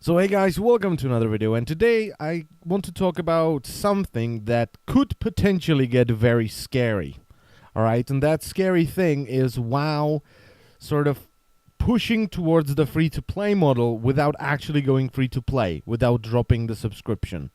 So hey guys, welcome to another video, and today I want to talk about something that could potentially get very scary. Alright, and that scary thing is WoW sort of pushing towards the free-to-play model without actually going free-to-play, without dropping the subscription.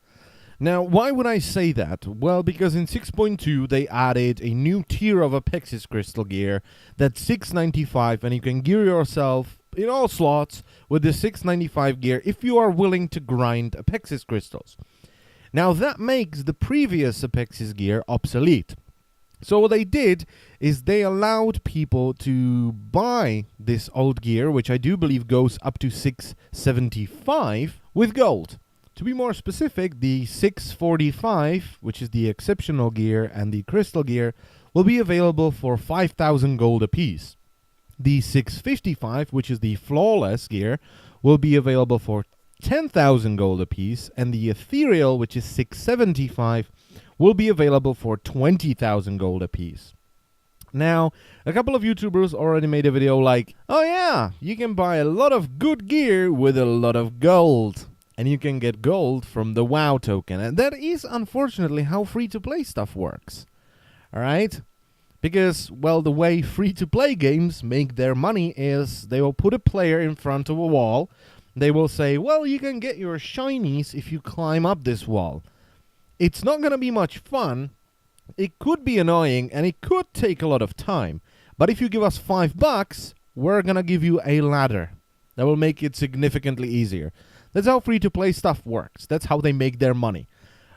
Now, why would I say that? Well, because in 6.2 they added a new tier of Apexis crystal gear that's $6.95, and you can gear yourself in all slots with the $6.95 gear if you are willing to grind Apexis crystals. Now that makes the previous Apexis gear obsolete. So what they did is they allowed people to buy this old gear, which I do believe goes up to $6.75, with gold. To be more specific, the $6.45, which is the exceptional gear, and the crystal gear will be available for 5,000 gold apiece. The $6.55, which is the flawless gear, will be available for 10,000 gold apiece, and the ethereal, which is $6.75, will be available for 20,000 gold apiece. Now, a couple of YouTubers already made a video like, oh yeah, you can buy a lot of good gear with a lot of gold. And you can get gold from the WoW token. And that is unfortunately how free-to-play stuff works. Alright? Because, well, the way free-to-play games make their money is they will put a player in front of a wall. They will say, well, you can get your shinies if you climb up this wall. It's not going to be much fun. It could be annoying and it could take a lot of time. But if you give us $5, we're going to give you a ladder. That will make it significantly easier. That's how free-to-play stuff works. That's how they make their money.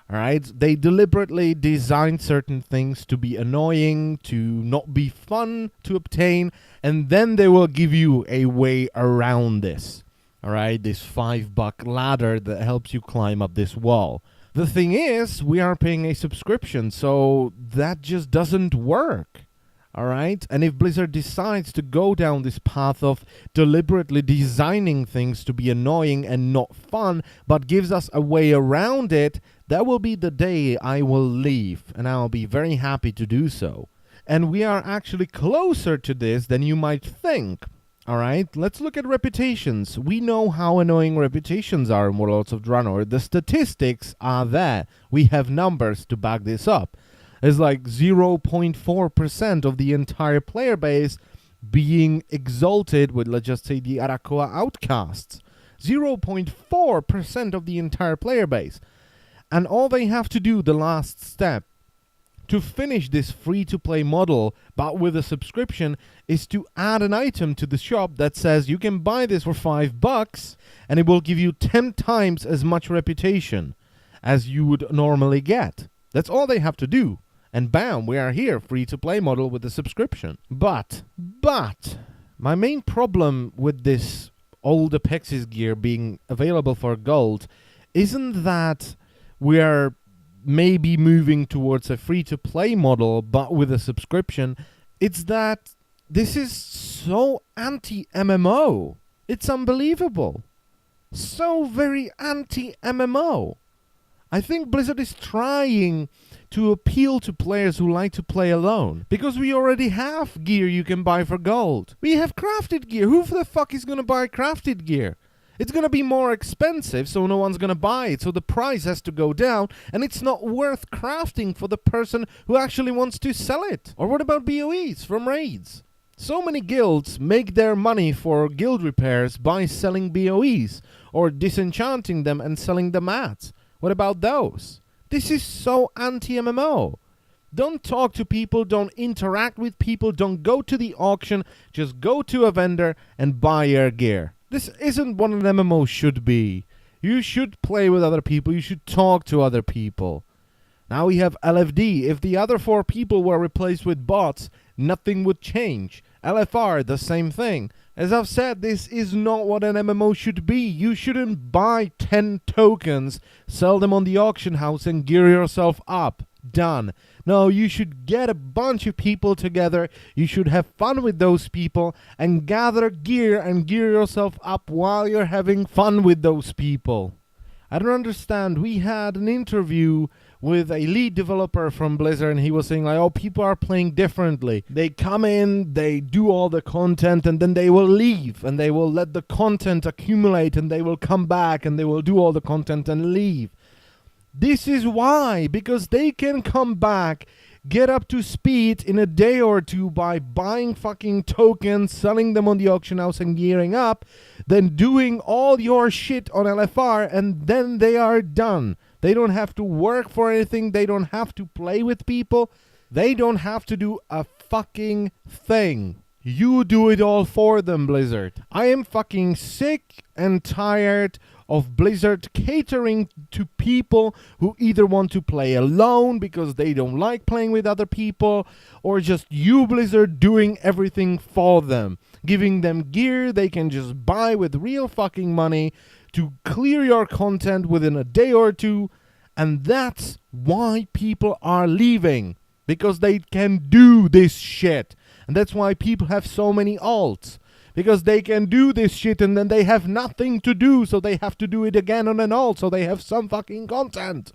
Alright? They deliberately design certain things to be annoying, to not be fun to obtain, and then they will give you a way around this. Alright? This $5 ladder that helps you climb up this wall. The thing is, we are paying a subscription, so that just doesn't work. Alright? And if Blizzard decides to go down this path of deliberately designing things to be annoying and not fun, but gives us a way around it, that will be the day I will leave, and I'll be very happy to do so. And we are actually closer to this than you might think. Alright? Let's look at reputations. We know how annoying reputations are in Warlords of Draenor. The statistics are there. We have numbers to back this up. Is like 0.4% of the entire player base being exalted with, let's just say, the Arakoa outcasts. 0.4% of the entire player base. And all they have to do, the last step, to finish this free-to-play model, but with a subscription, is to add an item to the shop that says you can buy this for $5, and it will give you 10 times as much reputation as you would normally get. That's all they have to do. And bam, we are here, free-to-play model with a subscription. But, my main problem with this old Apexis gear being available for gold isn't that we are maybe moving towards a free-to-play model, but with a subscription. It's that this is so anti-MMO. It's unbelievable. So very anti-MMO. I think Blizzard is trying to appeal to players who like to play alone. Because we already have gear you can buy for gold. We have crafted gear. Who the fuck is gonna buy crafted gear? It's gonna be more expensive, so no one's gonna buy it. So the price has to go down, and it's not worth crafting for the person who actually wants to sell it. Or what about BOEs from raids? So many guilds make their money for guild repairs by selling BOEs, or disenchanting them and selling the mats. What about those? This is so anti-MMO. Don't talk to people, don't interact with people, don't go to the auction, just go to a vendor and buy your gear. This isn't what an MMO should be. You should play with other people, you should talk to other people. Now we have LFD. If the other 4 people were replaced with bots, nothing would change. LFR, the same thing. As I've said, this is not what an MMO should be. You shouldn't buy 10 tokens, sell them on the auction house and gear yourself up. Done. No, you should get a bunch of people together. You should have fun with those people and gather gear and gear yourself up while you're having fun with those people. I don't understand. We had an interview with a lead developer from Blizzard, and he was saying like, oh, people are playing differently. They come in, they do all the content, and then they will leave, and they will let the content accumulate, and they will come back, and they will do all the content and leave. This is why, because they can come back, get up to speed in a day or two by buying fucking tokens, selling them on the auction house and gearing up, then doing all your shit on LFR, and then they are done. They don't have to work for anything. They don't have to play with people. They don't have to do a fucking thing. You do it all for them, Blizzard. I am fucking sick and tired of Blizzard catering to people who either want to play alone because they don't like playing with other people, or just you, Blizzard, doing everything for them, giving them gear they can just buy with real fucking money to clear your content within a day or two. And that's why people are leaving, because they can do this shit. And that's why people have so many alts, because they can do this shit and then they have nothing to do, so they have to do it again on an alt, so they have some fucking content.